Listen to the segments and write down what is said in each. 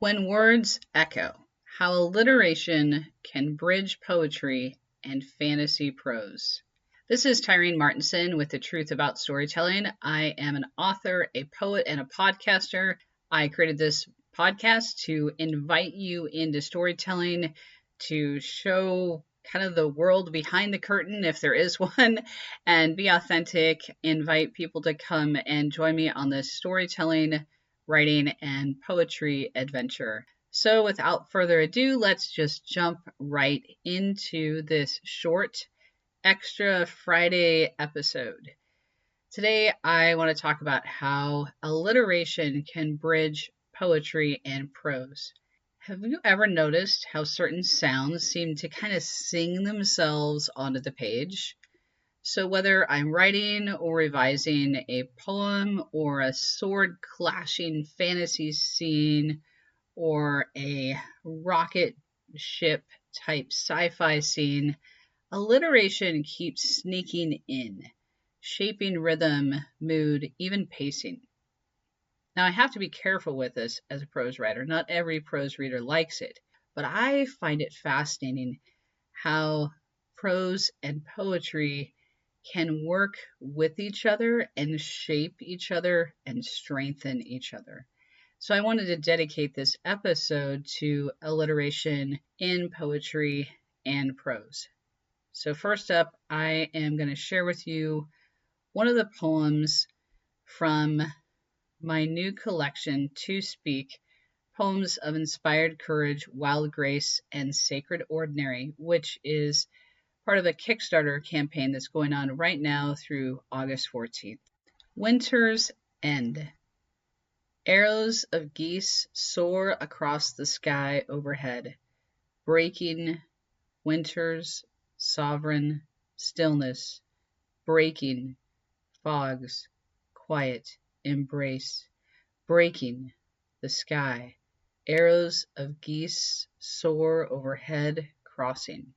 When words echo, how alliteration can bridge poetry and fantasy prose. This is Tyrean Martinson with The Truth About Storytelling. I am an author, a poet, and a podcaster. I created this podcast to invite you into storytelling, to show kind of the world behind the curtain, if there is one, and be authentic, invite people to come and join me on this storytelling, writing, and poetry adventure. So without further ado, let's just jump right into this short extra Friday episode. Today, I want to talk about how alliteration can bridge poetry and prose. Have you ever noticed how certain sounds seem to kind of sing themselves onto the page? So whether I'm writing or revising a poem or a sword clashing fantasy scene or a rocket ship type sci-fi scene, alliteration keeps sneaking in, shaping rhythm, mood, even pacing. Now, I have to be careful with this as a prose writer. Not every prose reader likes it, but I find it fascinating how prose and poetry can work with each other and shape each other and strengthen each other. So I wanted to dedicate this episode to alliteration in poetry and prose. So first up, I am going to share with you one of the poems from my new collection, To Speak, Poems of Inspired Courage, Wild Grace, and Sacred Ordinary, which is part of a Kickstarter campaign that's going on right now through August 14th. Winter's End. Arrows of geese soar across the sky overhead, breaking winter's sovereign stillness, breaking fog's quiet embrace, breaking the sky. Arrows of geese soar overhead, crossing.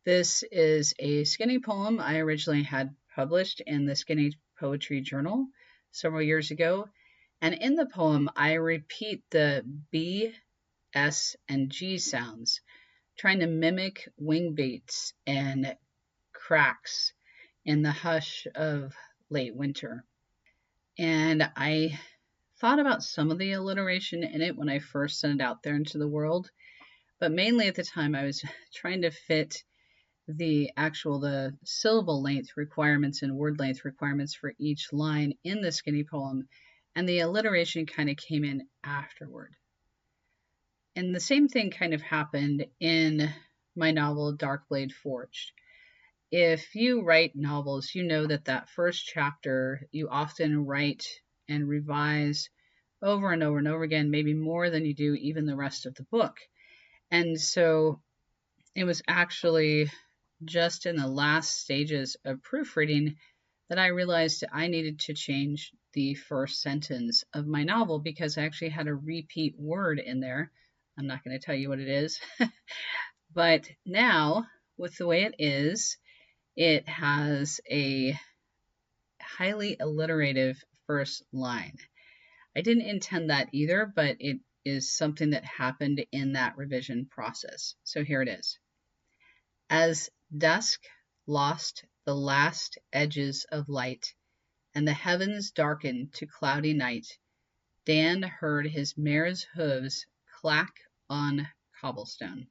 This is a skinny poem I originally had published in the Skinny Poetry Journal several years ago. And in the poem, I repeat the B, S, and G sounds, trying to mimic wing beats and cracks in the hush of late winter. And I thought about some of the alliteration in it when I first sent it out there into the world, but mainly at the time I was trying to fit the syllable length requirements and word length requirements for each line in the skinny poem, and the alliteration kind of came in afterward. And the same thing kind of happened in my novel Darkblade Forged. If you write novels, you know that first chapter you often write and revise over and over and over again, maybe more than you do even the rest of the book. And so it was actually just in the last stages of proofreading that I realized I needed to change the first sentence of my novel because I actually had a repeat word in there. I'm not going to tell you what it is, but now with the way it is, it has a highly alliterative first line. I didn't intend that either, but it is something that happened in that revision process. So here it is. As dusk lost the last edges of light, and the heavens darkened to cloudy night, Dan heard his mare's hooves clack on cobblestone.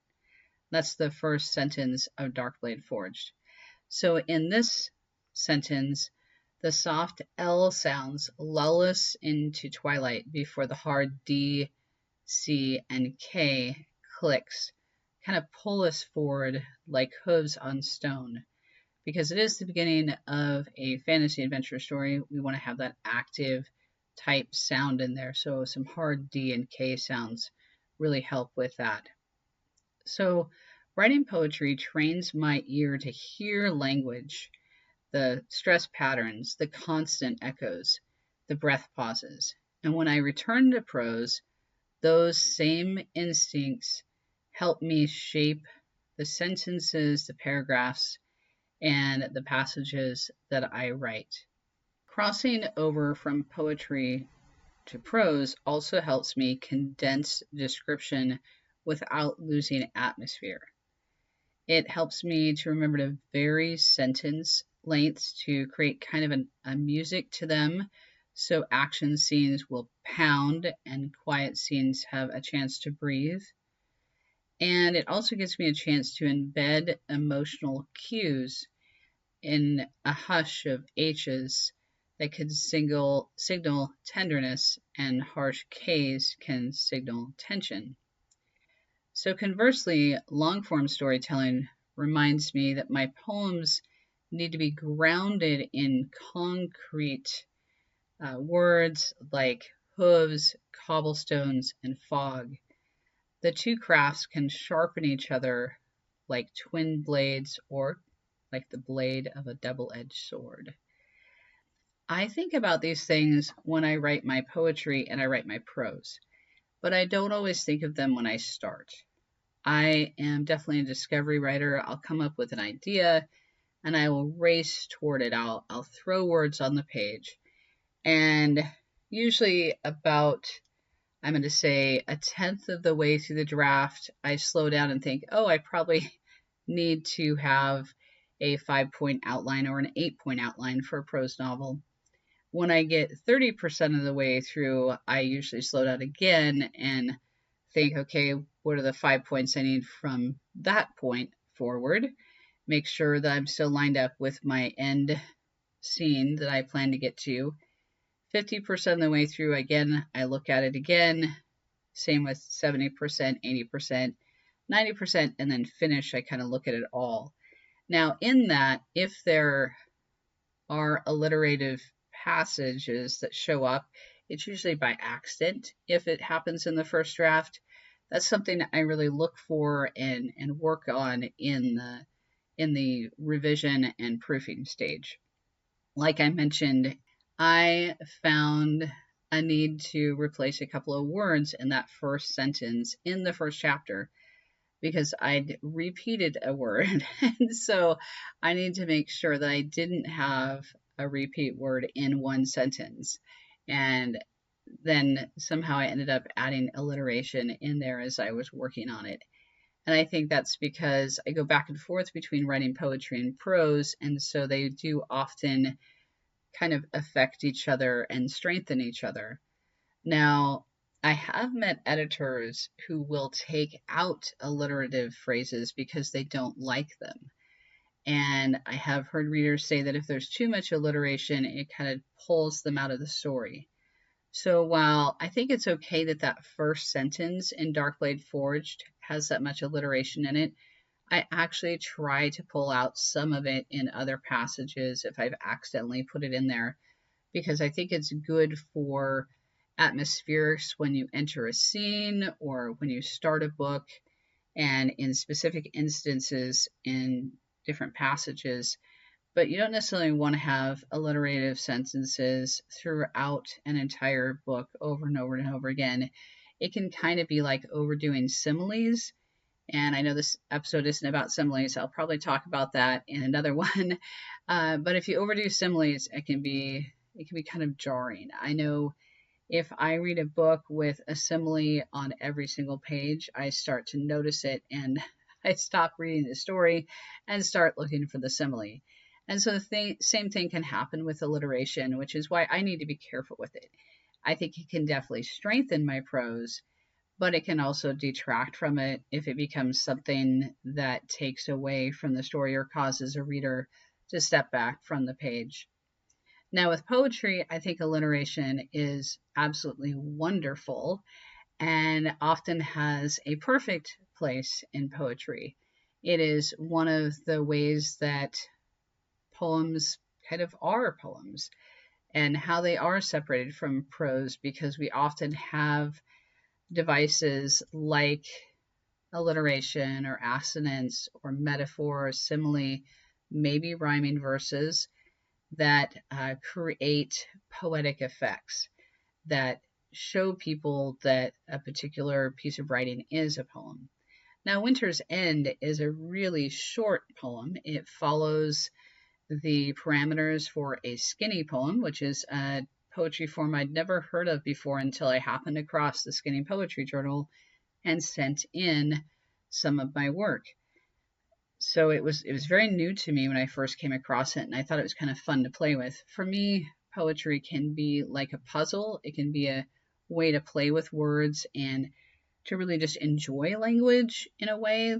That's the first sentence of Darkblade Forged. So in this sentence, the soft L sounds lull us into twilight before the hard D, C, and K clicks kind of pull us forward like hooves on stone. Because it is the beginning of a fantasy adventure story, we want to have that active type sound in there. So some hard D and K sounds really help with that. So writing poetry trains my ear to hear language, the stress patterns, the constant echoes, the breath pauses. And when I return to prose, those same instincts help me shape the sentences, the paragraphs, and the passages that I write. Crossing over from poetry to prose also helps me condense description without losing atmosphere. It helps me to remember to vary sentence lengths to create kind of a music to them, so action scenes will pound and quiet scenes have a chance to breathe. And it also gives me a chance to embed emotional cues in a hush of H's that could signal tenderness, and harsh K's can signal tension. So conversely, long-form storytelling reminds me that my poems need to be grounded in concrete words like hooves, cobblestones, and fog. The two crafts can sharpen each other like twin blades or like the blade of a double-edged sword. I think about these things when I write my poetry and I write my prose, but I don't always think of them when I start. I am definitely a discovery writer. I'll come up with an idea and I will race toward it. I'll throw words on the page. And usually about, I'm going to say, a tenth of the way through the draft, I slow down and think, oh, I probably need to have a 5-point outline or an 8-point outline for a prose novel. When I get 30% of the way through, I usually slow down again and think, okay, what are the 5 points I need from that point forward? Make sure that I'm still lined up with my end scene that I plan to get to. 50% of the way through, again, I look at it again. Same with 70%, 80%, 90%, and then finish, I kind of look at it all. Now, in that, if there are alliterative passages that show up, it's usually by accident. If it happens in the first draft, that's something I really look for and work on in the revision and proofing stage. Like I mentioned, I found a need to replace a couple of words in that first sentence in the first chapter because I'd repeated a word. And so I need to make sure that I didn't have a repeat word in one sentence. And then somehow I ended up adding alliteration in there as I was working on it. And I think that's because I go back and forth between writing poetry and prose, and so they do often kind of affect each other and strengthen each other. Now, I have met editors who will take out alliterative phrases because they don't like them. And I have heard readers say that if there's too much alliteration, it kind of pulls them out of the story. So while I think it's okay that that first sentence in Darkblade Forged has that much alliteration in it, I actually try to pull out some of it in other passages if I've accidentally put it in there, because I think it's good for atmospherics when you enter a scene or when you start a book, and in specific instances in different passages. But you don't necessarily want to have alliterative sentences throughout an entire book over and over and over again. It can kind of be like overdoing similes. And I know this episode isn't about similes. I'll probably talk about that in another one. But if you overdo similes, it can be kind of jarring. I know if I read a book with a simile on every single page, I start to notice it and I stop reading the story and start looking for the simile. And so the same thing can happen with alliteration, which is why I need to be careful with it. I think it can definitely strengthen my prose, but it can also detract from it if it becomes something that takes away from the story or causes a reader to step back from the page. Now, with poetry, I think alliteration is absolutely wonderful and often has a perfect place in poetry. It is one of the ways that poems kind of are poems and how they are separated from prose, because we often have devices like alliteration or assonance or metaphor or simile, maybe rhyming verses that create poetic effects that show people that a particular piece of writing is a poem. Now, Winter's End is a really short poem. It follows the parameters for a skinny poem, which is a poetry form I'd never heard of before until I happened across the Skinny Poetry Journal and sent in some of my work. So it was very new to me when I first came across it, and I thought it was kind of fun to play with. For me, poetry can be like a puzzle. It can be a way to play with words and to really just enjoy language in a way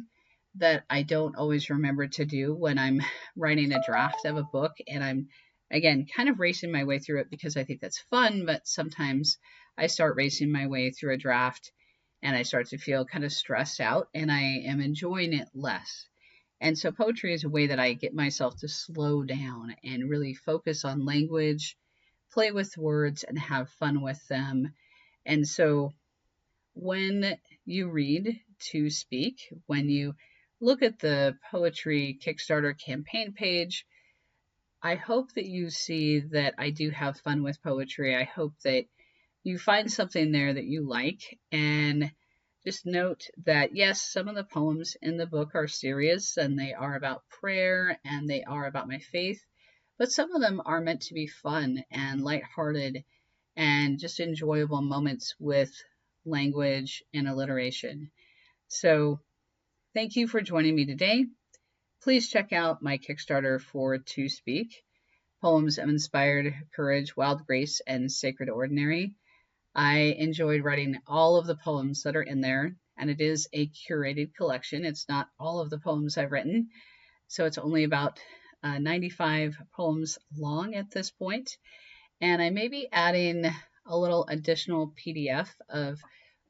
that I don't always remember to do when I'm writing a draft of a book, and I'm, again, kind of racing my way through it because I think that's fun, but sometimes I start racing my way through a draft and I start to feel kind of stressed out and I am enjoying it less. And so poetry is a way that I get myself to slow down and really focus on language, play with words, and have fun with them. And so when you read to speak, when you look at the poetry Kickstarter campaign page, I hope that you see that I do have fun with poetry. I hope that you find something there that you like, and just note that yes, some of the poems in the book are serious and they are about prayer and they are about my faith, but some of them are meant to be fun and lighthearted and just enjoyable moments with language and alliteration. So thank you for joining me today. Please check out my Kickstarter for To Speak, Poems of Inspired Courage, Wild Grace, and Sacred Ordinary. I enjoyed writing all of the poems that are in there, and it is a curated collection. It's not all of the poems I've written, so it's only about 95 poems long at this point. And I may be adding a little additional PDF of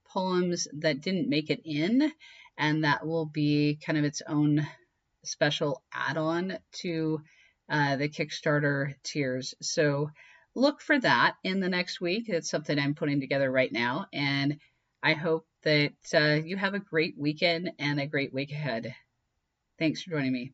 poems that didn't make it in, and that will be kind of its own special add-on to the Kickstarter tiers. So look for that in the next week. It's something I'm putting together right now, and I hope that you have a great weekend and a great week ahead. Thanks for joining me.